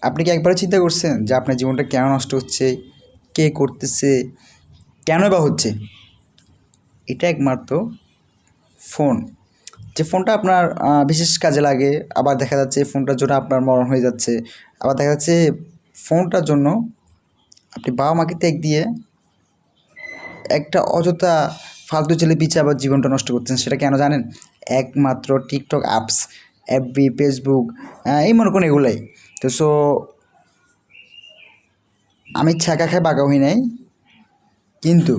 আপনি কি একবারও চিন্তা করছেন যে আপনার জীবনটা কেন নষ্ট হচ্ছে, কে করতেছে, কেনই বা হচ্ছে? এটা একমাত্র ফোন। যে ফোনটা আপনার বিশেষ কাজে লাগে, আবার দেখা যাচ্ছে এই ফোনটার জন্য আপনার মরণ হয়ে যাচ্ছে। আবার দেখা যাচ্ছে ফোনটার জন্য আপনি বাবা মাকে ত্যাগ দিয়ে একটা অযথা ফালতু ছেলে পিছে আবার জীবনটা নষ্ট করতেছেন। সেটা কেন জানেন? একমাত্র টিকটক অ্যাপস, এফবি, ফেসবুক, এই মনে করুন এগুলাই। তো আমি ছ্যাঁকা খাই বাঁকা হই নাই, কিন্তু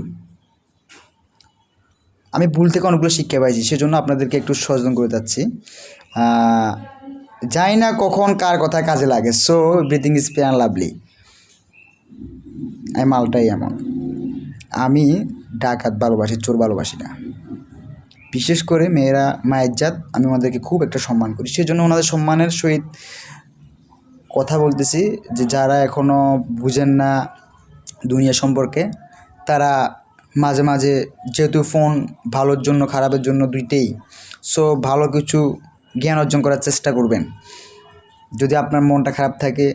আমি ভুল থেকে অনেকগুলো শিক্ষা পাইছি, সেজন্য আপনাদেরকে একটু সচেতন করে যাচ্ছি। জানি না কখন কার কথা কাজে লাগে, so everything is fair and lovely. এই মালটাই এমন। আমি ডাকাত ভালোবাসি, চোর ভালোবাসি না। বিশেষ করে মেয়েরা মায়ের জাত, আমি ওনাদেরকে খুব একটা সম্মান করি, সেজন্য ওনাদের সম্মানের সহিত কথা বলতেছি। যে যারা এখনও বুঝেন না দুনিয়া সম্পর্কে, তারা মাঝে মাঝে, যেহেতু ফোন ভালোর জন্য খারাপের জন্য দুইটাই, সো ভালো কিছু জ্ঞান অর্জন করার চেষ্টা করবেন। যদি আপনার মনটা খারাপ থাকে,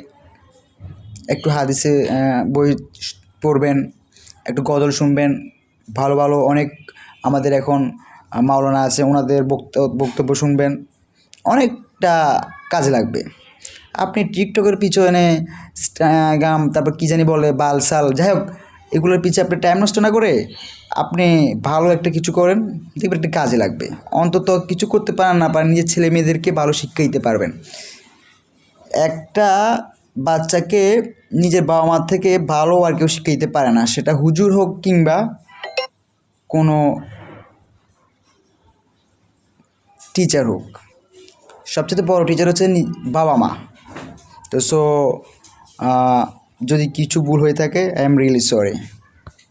একটু হাদিসে বই পড়বেন, একটু গজল শুনবেন। ভালো ভালো অনেক আমাদের এখন মাওলানা আছে, ওনাদের বক্তব্য শুনবেন, অনেকটা কাজে লাগবে। আপনি টিকটকের পিছনে ইনস্টাগ্রাম, তারপর কী জানি বলে, বালসাল, যাই হোক, এগুলোর পিছনে আপনি টাইম নষ্ট না করে আপনি ভালো একটা কিছু করেন, দেখবেন একটা কাজে লাগবে। অন্তত কিছু করতে পারেন না পারেন, নিজের ছেলে মেয়েদেরকে ভালো শিক্ষা দিতে পারবেন। একটা বাচ্চাকে নিজের বাবা মার থেকে ভালো আর কেউ শিক্ষা দিতে পারে না, সেটা হুজুর হোক কিংবা কোনো টিচার হোক। সবচেয়ে বড় টিচার হচ্ছে বাবা মা। তো যদি কিছু ভুল হয়ে থাকে, আই এম রিয়েলি সরি।